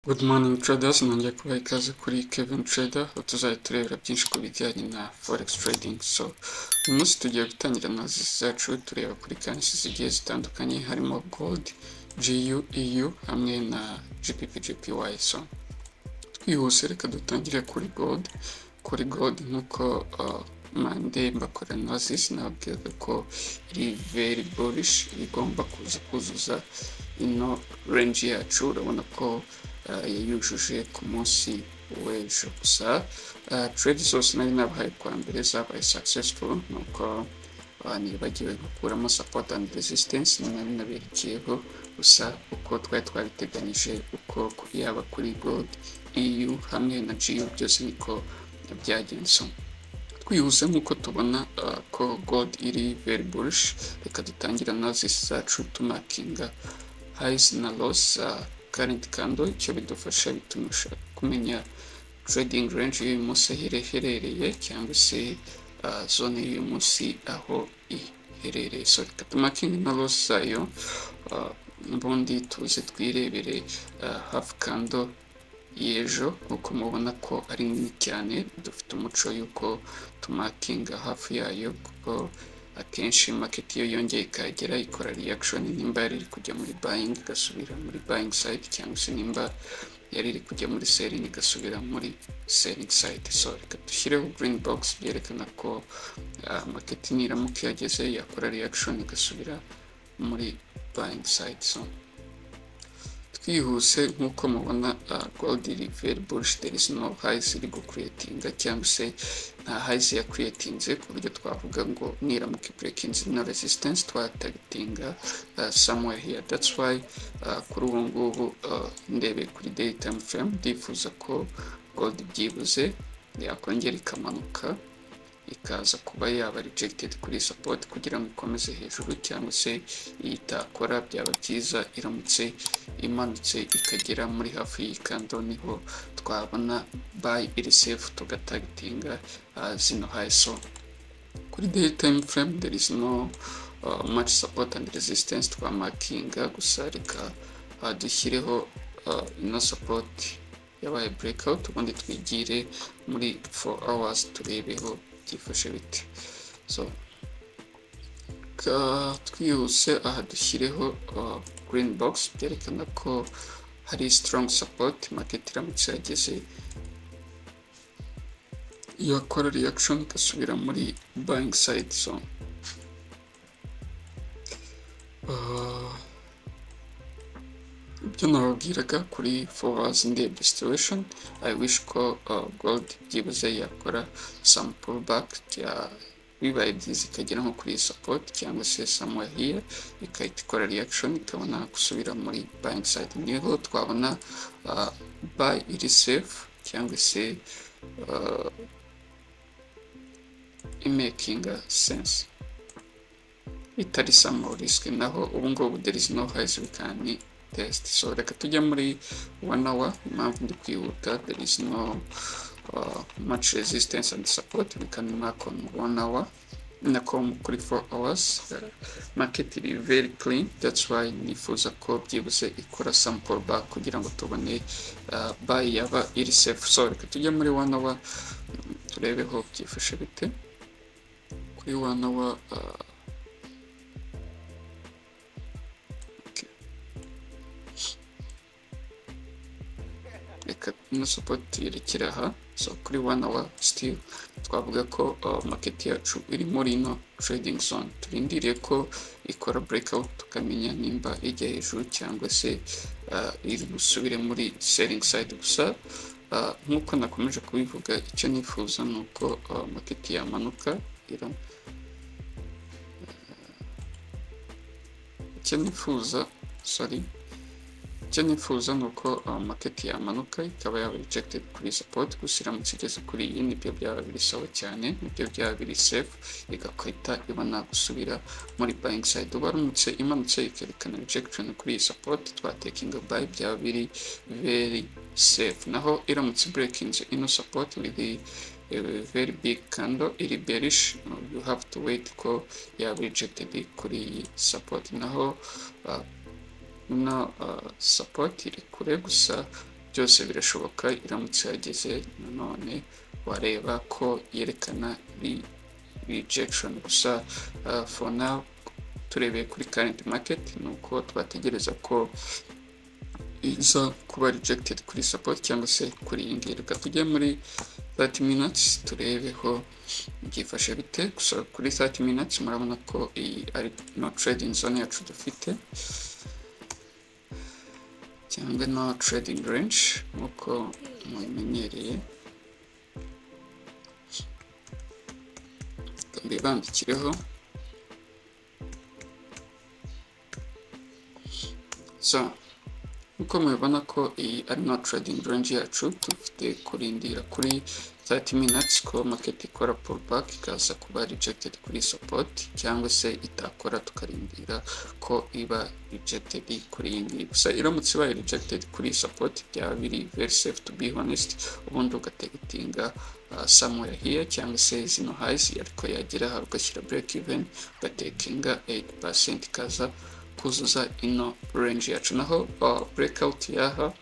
Good morning traders, nongeye kubaha ikaze kuri Kevin Trader, aho tuzajya turebera byinshi ku bijyanye na Forex trading. So, uyu munsi tugiye gutangira analysis zacu tureba kuri currency zigiye zitandukanye, harimo Gold, GU, EU hamwe na GBP, JPY. So, twihuse reka dutangire kuri Gold. Kuri Gold nk'uko Monday mbakora analysis nababwiraga ko iri very bullish, igomba kuza kuzuza ino range yacu. Urabona ko yayujuje ku munsi w'ejo, gusa trade zose nari nabahaye kwa mbere zabaye successful, nuko nibagiwe gukuramo support and resistance nari naberekeyeho, gusa uko twari twabiteganyije, uko yaba kuri Gold, EU hamwe na GU byose niko byagenze. Twihuse nk'uko tubona ko Gold iri very bullish, reka dutangira analysis zacu tumakinga highs na lows current candle. Icyo bidufasha bitumusha kumenya trading range y'uyu munsi aho iherereye, cyangwa se zone y'uyu munsi aho iherereye. So reka tumakinge na lows zayo, ubundi tuze twirebere half candle y'ejo. Nk'uko mubona ko ari nini cyane, dufite umuco y'uko tumakinga hafi yayo, kuko akenshi market iyo yongeye ikagera ikora reaction, nimba yari iri kujya muri buying igasubira muri buying side, cyangwa se nimba yari iri kujya muri selling igasubira muri selling side. So reka dushyireho green box byerekana ko market niramuka yageze yakora reaction igasubira muri buying side. So twihuse nk'uko mubona Gold iri very bullish, there is no highs iri gucreatinga, cyangwa se nta highs ya creatinze ku buryo twavuga ngo niramuka breakinze no resistance twatagitinga somewhere here. That's why kuri ubu ngubu ndebe kuri daily time frame ndifuza ko Gold byibuze yakongera ikamanuka ikaza kuba yaba rejected kuri support kugira ngo ikomeze hejuru, cyangwa se itakora byaba byiza iramutse imanutse ikagera muri hafi y'ikando, niho twabona buy iri safe tugatagitinga zino high. So kuri daily time frame there is no much support and resistance twamakinga, gusa reka dushyireho ino support yabaye breakout, ubundi twigire muri 4 hours turebeho byifashe bite. So twihuse aha dushyireho green box byerekana ko hari strong support, market iramutse yageze yakora reaction igasubira muri buying side. So ibyo nababwiraga kuri 4 hours ndebye situation, I wish ko Gold byibuze yakora some pullback, bibaye byiza ikagera nko kuri support cyangwa se somewhere here ikahita ikora reaction ikabona gusubira muri buying side, niho twabona buy iri safe, cyangwa se making sense itari some risk. Naho ubu ngubu there is no highs we can test. So reka tujya muri 1 hour, impamvu ndi kwihuta, there is no much resistance and support, we can mark on 1 hour. Nako kuri 4 hours market iri very clean, that's why nifuza ko byibuze ikora some pullback kugira ngo tubone buy yaba iri safe. So reka tujya muri 1 hour turebeho byifashe bite. Kuri 1 hour reka no support yerekera aha. So kuri 1 hour still twavuga ko market yacu iri muri no trading zone, turindiriye ko ikora breakout tukamenya nimba ijya hejuru cyangwa se iri gusubire muri selling side. Gusa nk'uko nakomeje kubivuga, icyo nifuza ni uko market yamanuka icyo nifuza ni uko market yamanuka ikaba yaba rejected kuri support, gusa iramutse igeze kuri iyi nibyo byaba biri sawa cyane, nibyo byaba biri safe, igakwita ibona gusubira muri buying side. Ubaramutse imanutse ikerekana rejection kuri iyi support twatekinga buy, byaba biri very safe. Naho iramutse breaking ino support with a very big candle iri bearish, you have to wait ko yaba rejected kuri iyi support. Naho no support iri kure, gusa byose birashoboka. Iramutse yageze nanone wareba ko yerekana rejection, gusa for now turebeye kuri current market nuko twategereza ko iza kuba rejected kuri support cyangwa se kuri iyi ngiyi. Reka tujye muri 30 minutes turebeho byifashe bite. Gusa kuri 30 minutes murabona ko iyi ari no trading zone yacu dufite, cyangwa no trading range nkuko mumenyereye. Mbibandikireho. So uko mubibona ko iyi ari no trading range yacu, dufite kurindira kuri 30 minutes ko market ikora pullback ikaza kuba rejected kuri support, cyangwa se itakora tukarindira ko iba rejected kuri iyi ngiyi. Gusa iramutse ibaye rejected kuri support byaba biri very safe to be honest, ubundi ugategetinga somewhere here cyangwa se zino highs, ariko yagera aha ugashyira break even ugatekinga 8% ikaza kuzuza ino range yacu. Naho breakout yaha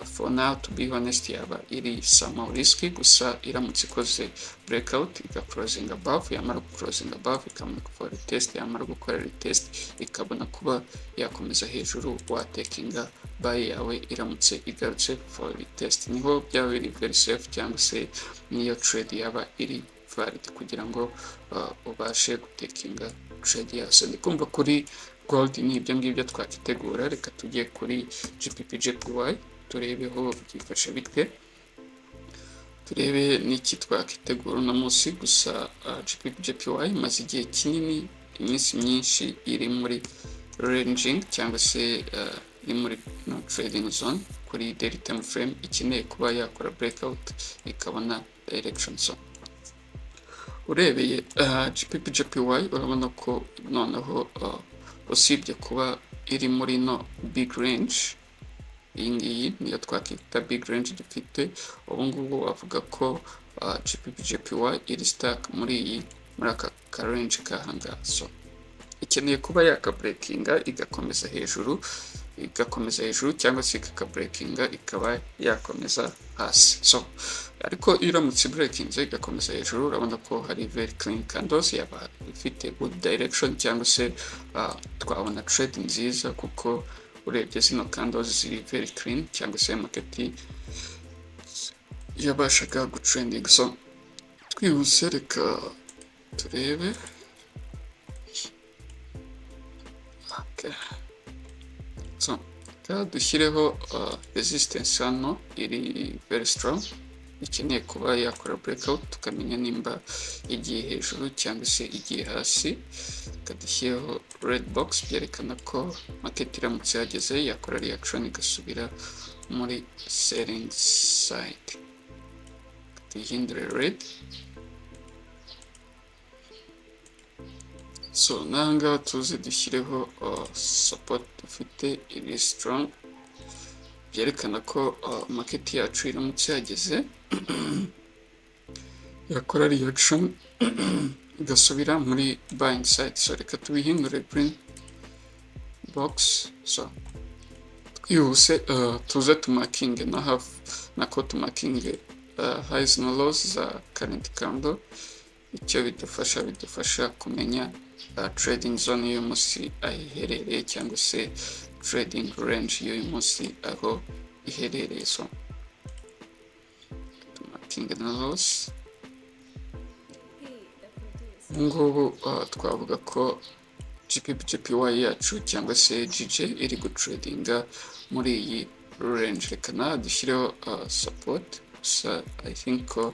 for now to be honest yaba iri somehow risky, gusa iramutse ikoze breakout iga closing above, yamara closing above ikamara gukora retest, yamara gukora retest ikabona kuba yakomeza hejuru, watekinga buy yawe iramutse igarutse for retest. Niho byaba biri very safe, cyangwa se niyo trade yaba iri valid kugira ngo ubashe gutekinga trade yose. Ndikumva kuri gold ni ibyo ngibyo twakitegura. Reka tujye kuri GBP JPY turebeho byifashe bite, turebe n'iki twakitegura uno munsi. Gusa GBP JPY imaze igihe kinini, iminsi myinshi iri muri ranging cyangwa se iri muri no trading zone kuri daily time frame, ikeneye kuba yakora breakout ikabona direction zone. Urebeye GBP JPY urabona ko noneho usibye kuba iri muri no big range, iyi ngiyi niyo twakita big range dufite ubu ngubu, wavuga ko GBP JPY iri stuck muri aka range kahanga. So ikeneye kuba yakabreakinga igakomeza hejuru cyangwa se ikakabreakinga ikaba yakomeza hasi. So ariko iyo iramutse breakinze igakomeza hejuru, urabona ko hari very clean candles, yaba ifite good direction cyangwa se twabona trade nziza, kuko urebye zino candles ziri very clean, cyangwa se market yabashaga gutrending. So twihuse reka turebe. Okay. So dushyireho resistance hano iri very strong, ikeneye kuba yakora breakout tukamenya nimba igiye hejuru cyangwa se igiye hasi. Kadushyiraho red box byerekana ko market iramutse yageze yakora reaction igasubira muri selling side. Tuyihindure red. So nanga tuze dushyireho support dufite iri strong, byerekana ko market yacu iramutse yageze yakora reaction igasubira muri buying side. So reka tubihindure green box. So twihuse tuze tumakinge nako tumakinge highs na lows za current candle. Icyo bidufasha kumenya trading zone y'uyu munsi aho iherereye, cyangwa se trading range y'uyu munsi aho iherereye. So tumakinge na lows. Ngubu twavuga ko GBP JPY yacu cyangwa se GJ iri gutradinga muri iyi range. Reka dushyireho support, so I think ko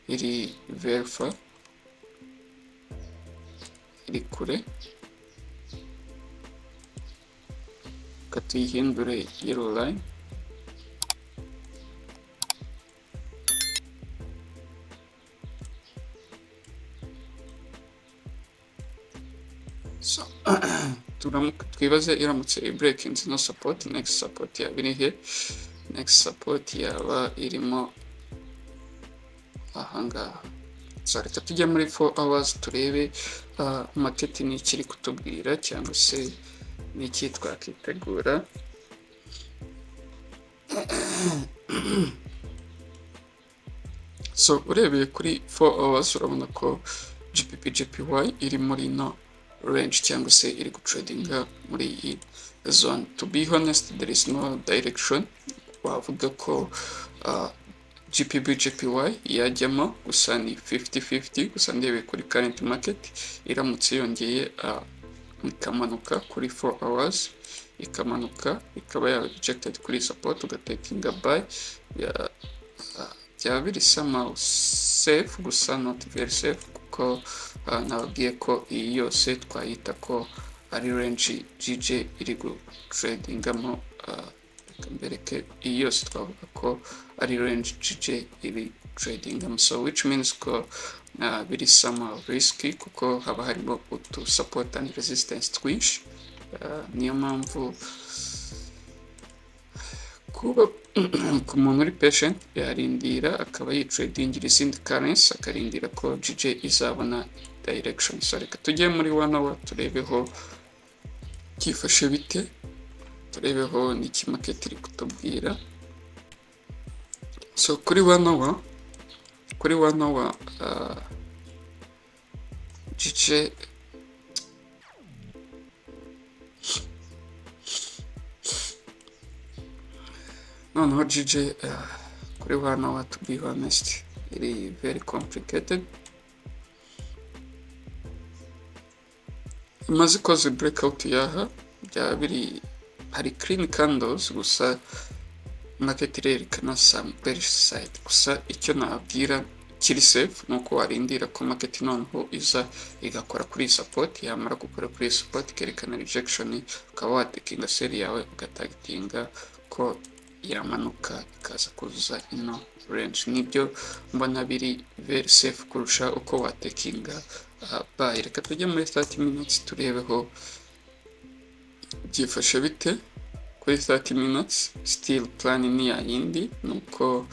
iri very far, iri kure. Reka tuyihindure yellow line. So twibaze iramutse breaking no support, next support yaba iri he? Next support yaba irimo ahangaha. So reka tujya muri 4 hours turebe market ni ikiri kutubwira, cyangwa se ni iki twakitegura. So urebeye kuri 4 hours urabona ko GBP JPY iri muri no range cyangwa se iri gutradinga muri iyi zone. To be honest, there is no direction wavuga ko GBP JPY yajyamo, gusa ni 50-50, gusa ndebe kuri current market iramutse yongeye ikamanuka kuri 4 hours, ikamanuka ikaba ya rejected kuri support ugatekinga buy, byaba biri somehow safe, gusa not very safe, kuko nababwiye ko iyi yose twayita ko ari range GJ iri gutradingamo. Reka mbereke, iyi yose twavuga ko ari range GJ iri tradingamo, so which means ko biri somehow risky, kuko haba harimo utu support and resistance twinshi. Niyo mpamvu kuba ku muntu uri patient yarindira akaba yitradingira izindi currency, akarindira ko GJ izabona direction. So reka tujye muri 1 hour turebeho byifashe bite, turebeho n'iki market iri kutubwira. So kuri 1 hour GJ noneho GJ kuri 1 hour, to be honest, iri very complicated. Imaze koze breakout yaha, byaba biri hari clean candles, gusa market irerekana some bearish side. Gusa icyo nabwira kiri safe nuko warindira ko market noneho iza igakora kuri support, yamara gukora kuri support ikerekana rejection, ukaba watekinga sell yawe ugatagtinga ko yamanuka ikaza kuzuza ino range. Nibyo mbona biri very safe kurusha uko watekinga buy. Reka tujye muri 30 minutes turebeho byifashe bite. Kuri 30 minutes still plan ni ya yindi, nuko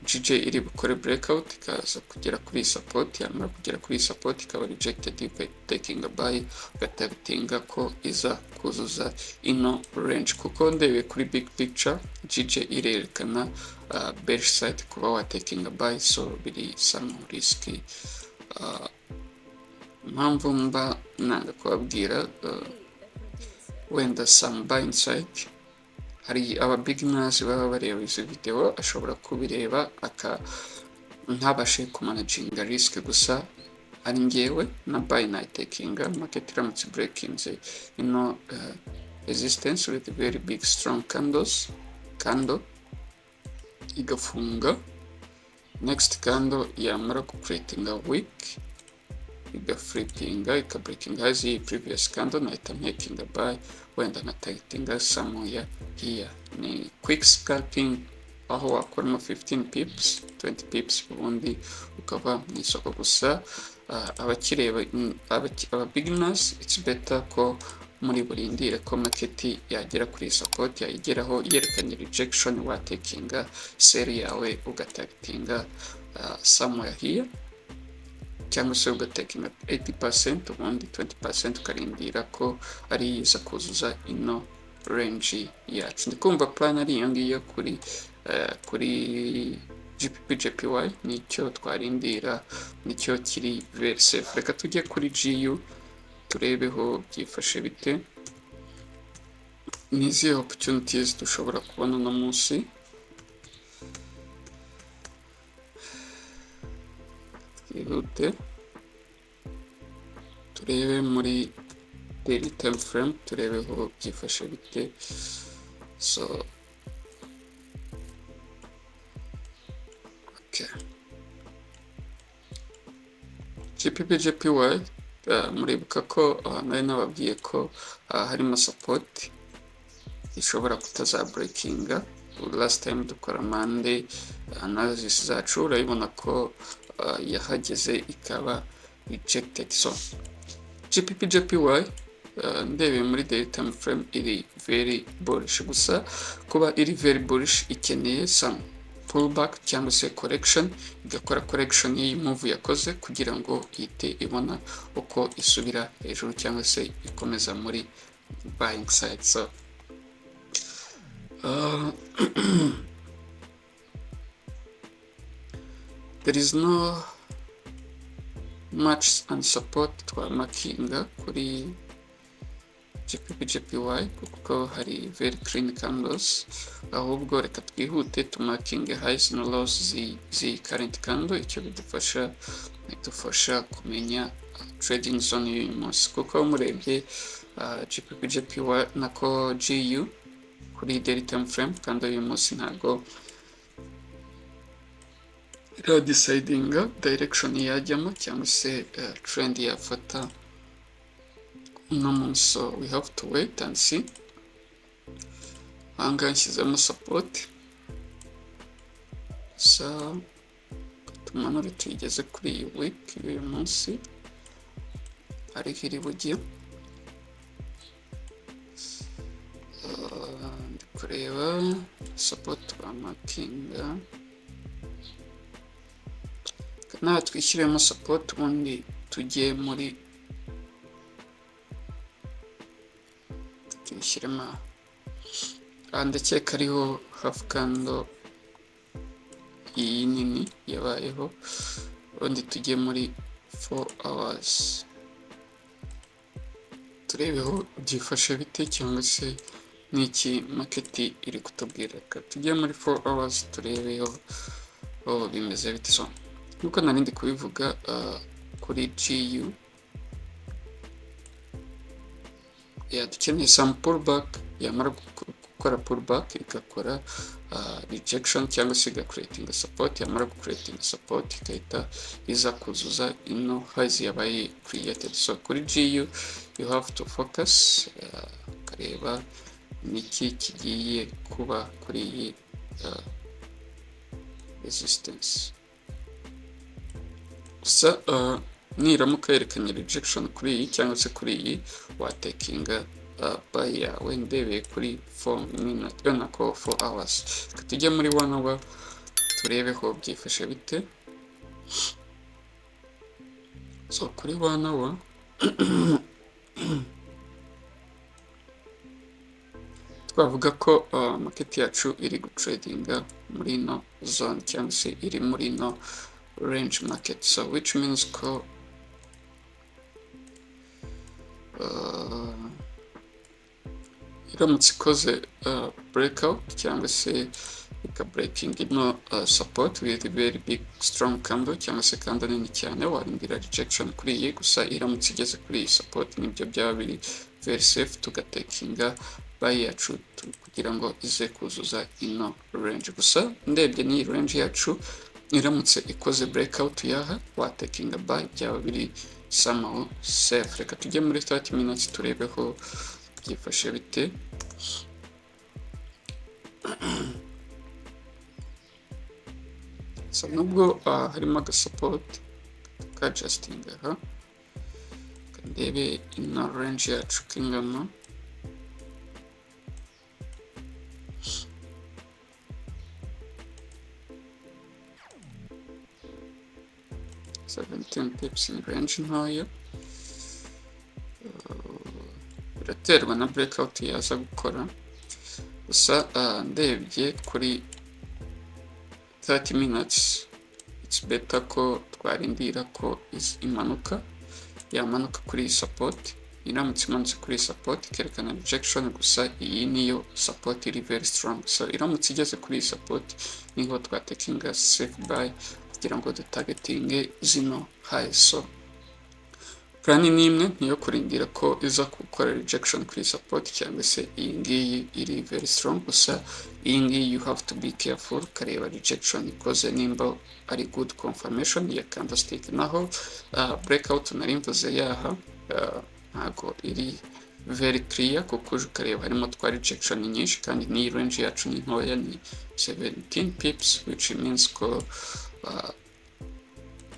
GJ iri bukore breakout ikaza kugera kuri support, yamara kugera kuri support ikaba rejected, taking a buy ugatagtinga ko iza kuzuza ino range, kuko ndebe kuri big picture GJ irerekana bearish side kuba wa taking a buy, so biri some risky. Mpamvu mba nanga kubabwira wenda some buying side, hari aba beginners baba bareba izi video ashobora kubireba ntabashe kumanaginga risk, gusa ari ngewe na buy na takinga market iramutse breakinze ino resistance with very big strong candle igafunga, next candle yamara ku creating a wick igaflippinga ikabreakinga as the previous candle, nahita making a buy, wenda natagitinga somewhere here. Ni quick scalping aho wakoramo 15 pips 20 pips ubundi ukava mu isoko. Gusa abakireba aba beginners it's better ko muri burindire ko market yagera kuri support, yayigeraho yerekanye rejection, watekinga sell yawe ugatagtinga somewhere here, cyangwa se ugatekinga 80%, ubundi 20% ukarindira ko ari iza kuzuza ino range yacu. Ndikumva plan ari iyo ngiyo kuri GBP JPY, nicyo twarindira, nicyo kiri very safe. Reka tujye kuri GU turebeho byifashe bite, nizihe opportunities dushobora kubona no munsi. Twihute turebe muri daily time frame turebeho byifashe bite. So okay, GBP JPY muribuka ko nari nababwiye ko harimo support ishobora kutaza breakinga. Last time dukora Monday analysis zacu urabibona ko yahageze ikaba rejected. So GBP JPY ndebe muri daily time frame iri very bullish, gusa kuba iri very bullish ikeneye some pullback cyangwa se correction, igakora correction y'iyi move yakoze kugira ngo ihite ibona uko isubira hejuru cyangwa se ikomeza muri buying side. So there is no much and support twamakinga kuri JPY kuko hari very clean candles, ahubwo reka twihute tumakinge highs no lows zi current candle. Icyo bidufasha kumenya trading zone y'uyu munsi, kuko murebye JPY nako GU kuri daily time frame kandi uyu munsi ntago iradecidinga direction yajyamo cyangwa se trend yafata uno munsi, so we have to wait and see. Ahangaha nshyizemo support, so tumanure tuyigeze kuri iyi week y'uyu munsi ariho iri bujye. Ndi kureba support bamakinga, naha twishyiremo support ubundi tujye muri tuyishyiremo ndakeka ariho half candle iyi nini yabayeho, ubundi tujye muri 4 hours turebeho byifashe bite cyangwa se n'iki market iri kutubwira. Tujye muri 4 hours turebeho bimeze bite. So nkuko nari ndi kubivuga kuri GU dukeneye some pullback, yamara gukora pullback igakora rejection cyangwa se igacreating support, yamara gucreating support ikahita iza kuzuza ino highs yabaye created. So kuri GU you have to focus kareba niki kigiye kuba kuri iyi resistance. So niramuka yerekanye rejection kuri iyi cyangwa se kuri iyi watekinga buy yawe ndebeye kuri 4 minutes nako 4 hours. Tujye muri 1 hour turebeho byifashe bite. So kuri 1 hour twavuga ko market yacu iri gutradinga muri no zone cyangwa se iri muri no range market, so which means ko iramutse ikoze breakout cyangwa se ika breaking ino support with very big strong candle cyangwa se candle nini cyane, warindira rejection kuri iyi. Gusa iramutse igeze kuri iyi support nibyo byaba biri very safe tugatekinga buy yacu kugira ngo ize kuzuza ino range. Gusa ndebye ni range yacu iramutse ikoze breakout yaha watekinga buy byaba biri somehow safe. Reka tujye muri 30 minutes turebeho byifashe bite. So nubwo harimo aga support ka adjusting aha, ndebe ino range yacu kingana pips in range ntoya, biraterwa na breakout yaza gukora. Gusa ndebye kuri 30 minutes it's better ko twarindira ko imanuka, yamanuka kuri support. Iramutse imanutse kuri support ikerekana rejection, gusa iyi niyo support iri very strong. So iramutse igeze kuri support niho twatekinga safe buy kugira ngo dutargetinge zino high. So plan ni imwe, niyo kurindira ko iza gukora rejection kuri support cyangwa se iyi ngiyi iri very strong. Gusa iyi ngiyi you have to be careful, kareba rejection ikoze nimba ari good confirmation ya candlestick. Naho breakout nari mvuze yaha ntago iri very clear kuko ukareba harimo twa rejection nyinshi kandi ni range yacu ni ntoya, ni 17 pips, which means ko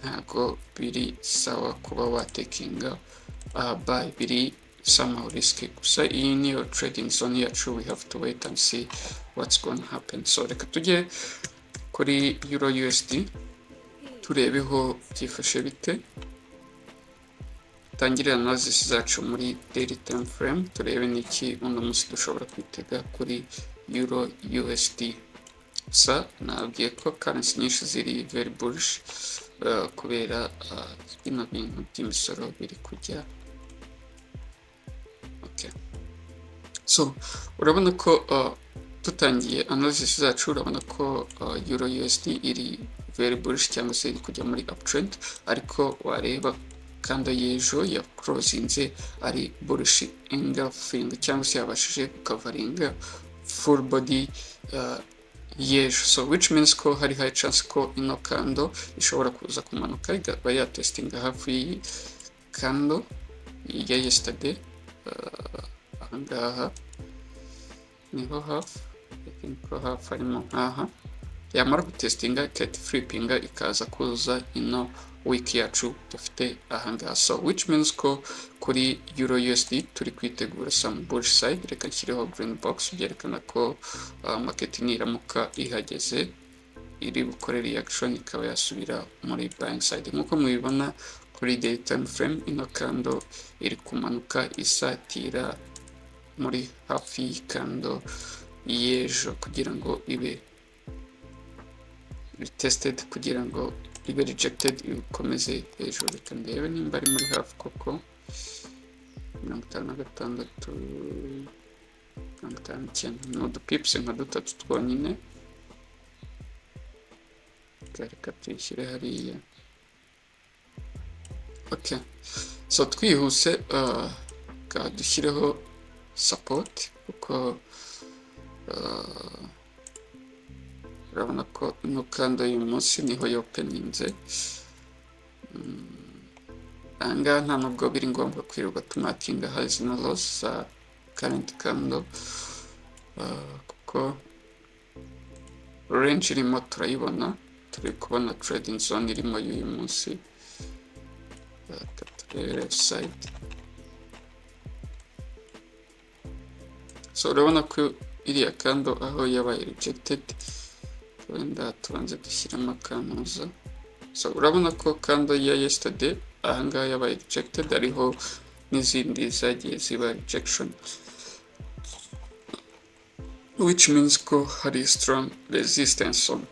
ntago biri sawa kuba watekinga buy, biri somehow risky. Gusa iyi niyo trading zone yacu, we have to wait and see what's going to happen. So reka tujye kuri Euro USD turebeho byifashe bite. Tangirira analysis zacu muri daily time frame turebe niki uno munsi dushobora kwitega kuri Euro USD. gusa nabwiye ko currency nyinshi ziri very bullish kubera bino bintu by'imisoro biri kujya. Okay, so urabona ko tutangiye analysis zacu urabona ko euro USD iri very bullish cyangwa se iri kujya muri uptrend, ariko wareba kandi y'ejo ya closinze ari bullish engulfing cyangwa se yabashije kukavaringa full body y'ejo, so which means ko hari high chance ko ino kando ishobora kuza kumanuka igaba ya testinga hafi y'iyi kando ya yesterday. Ahangaha niho hafi, ko hafi harimo nkaha yamara gutestinga ikahita flipinga ikaza kuza ino week yacu dufite ahangaha, so which means ko kuri euro USD turi kwitegura some bullish side. Reka nshyireho green box byerekana ko market niramuka ihageze iri bukore reaction ikaba yasubira muri buying side. Nkuko mubibona kuri day time frame ino kando iri kumanuka isatira muri hafi y'ikando y'ejo kugira ngo ibe retested, kugira ngo ibe rejected ikomeze hejuru. Reka ndebe nimba ari muri hafi koko 56 59 n'udupips nka dutatu twonyine. Reka tuyishyire hariya. Okay, so twihuse dushyireho support kuko urabona ko ino kanda y'uyu munsi niho yopeninze. Ahangaha nta nubwo biri ngombwa kwirirwa tumatinga highs na lows za current candle kuko range irimo turayibona, turi kubona trading zone irimo y'uyu munsi. Left side, so urabona ko iriya kando aho yabaye rejected, wenda tubanze dushyiramo akanuza. So urabona ko kando ya yesterday ahangaha yabaye rejected, ariho n'izindi zagiye ziba rejection, which means ko hari strong resistance zone.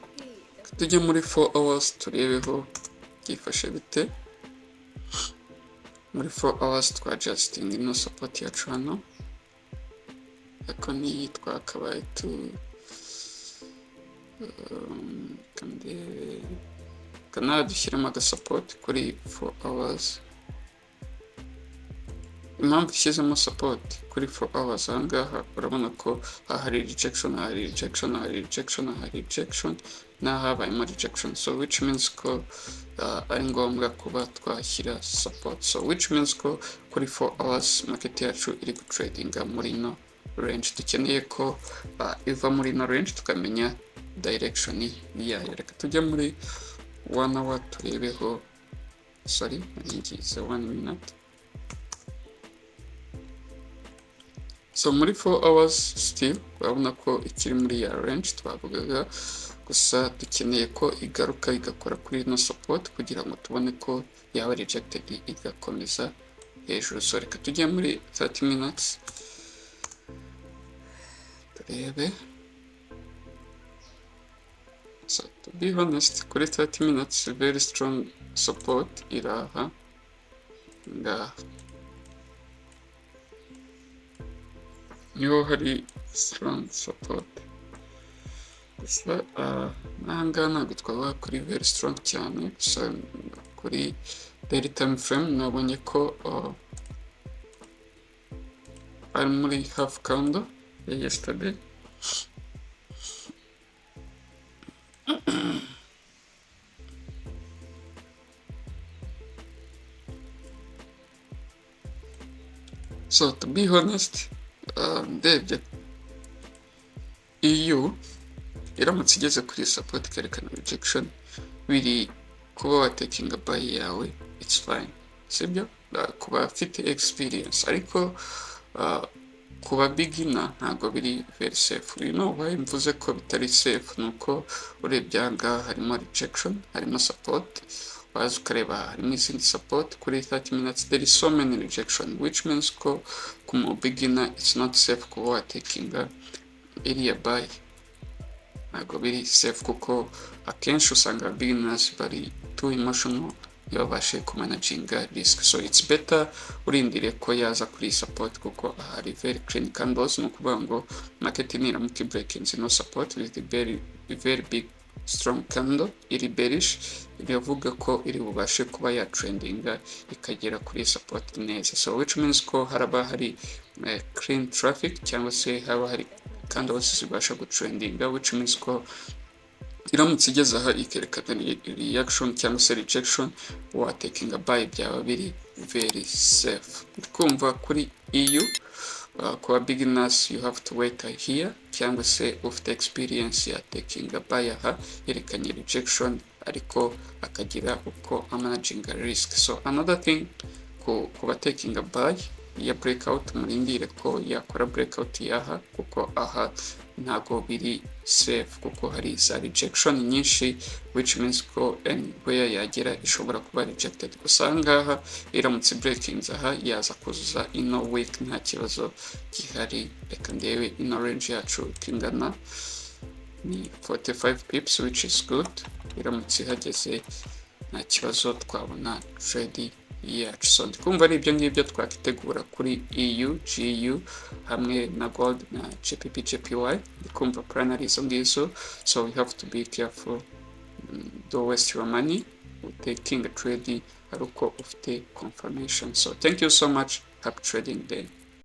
Tujye muri 4 hours turebeho byifashe bite. Muri 4 hours twajusting ino support yacu hano, ariko niyi twakabaye kana dushyiramo agasupport kuri 4 hours. Impamvu ishyizemo support kuri 4 hours ahangaha urabona ko hari rejection, hari rejection, hari rejection, hari rejection, n'ahabayemo rejection, so which means ko ari ngombwa kuba twashyira support, so which means ko kuri 4 hours market yacu iri gutradinga muri no range. Dukeneye ko iva muri no range tukamenya direction yayo. Reka tujya muri 1 hour turebeho, sorry ngize 1 minute. So muri 4 hours still urabona ko ikiri muri ya range twavugaga, gusa dukeneye ko igaruka igakora kuri no support kugira ngo tubone ko yaba rejected igakomeza hejuru. So reka tujye muri 30 minutes turebe. So to be honest kuri 30 minutes very strong support iraha ngaha, niho hari strong support. Gusa nanga ntabwo twaba kuri very strong cyane, gusa kuri daily time frame nabonye ko ari muri half candle ya yesterday. So to be honest ndebye EU iramutse igeze kuri support ikerekana rejection, biri kuba watekinga buy yawe it's fine, sibyo kuba afite experience, ariko kuba beginner ntabwo biri very safe. You know why mvuze ko bitari safe? Nuko urebye ahangaha harimo rejection, harimo support, waza ukareba harimo izindi support kuri 30 minutes, there is so many rejection, which means ko kumu beginner it's not safe kuba watekinga area buy. ntabwo biri safe kuko akenshi usanga beginners bari too emotional iyo babashe kumanaginga risk. So it's better urindire ko yaza kuri support kuko hari very clean candles, ni ukuvuga ngo market niramuka breaking no support with the very big strong candle iri bearish, iravuga ko iri bubashe kuba ya trendinga ikagera kuri support neza. So which means ko haraba hari clean traffic cyangwa se haba hari candles zibasha gutrendinga, which means ko iramutse igeze aha ikerekana reaction cyangwa se rejection, watekinga buy byaba biri very safe. Kumva kuri EU kwa beginners you have to wait here, cyangwa se ufite experience ya taking a buy aha yerekanye rejection ariko akagira uko managing risk. So another thing kuba taking a buy ya breakout, murindire ko yakora breakout yaha kuko aha ntago biri safe kuko hari za rejection nyinshi, which means ko anywhere yagera ishobora kuba rejected. Gusa ngaha iramutse breaking aha yaza kuzuza ino week nta kibazo gihari. Reka ndebe ino range yacu kingana ni 45 pips, which is good. Iramutse ihageze nta kibazo twabona trade yacu. So ndikumva ari ibyo ngibyo twakitegura kuri EU GU hamwe na gold na GBP JPY. Ndikumva plan ari izo ngizo, so we have to be careful, don't waste your money taking a trade ari uko ufite confirmation. So thank you so much, happy trading day.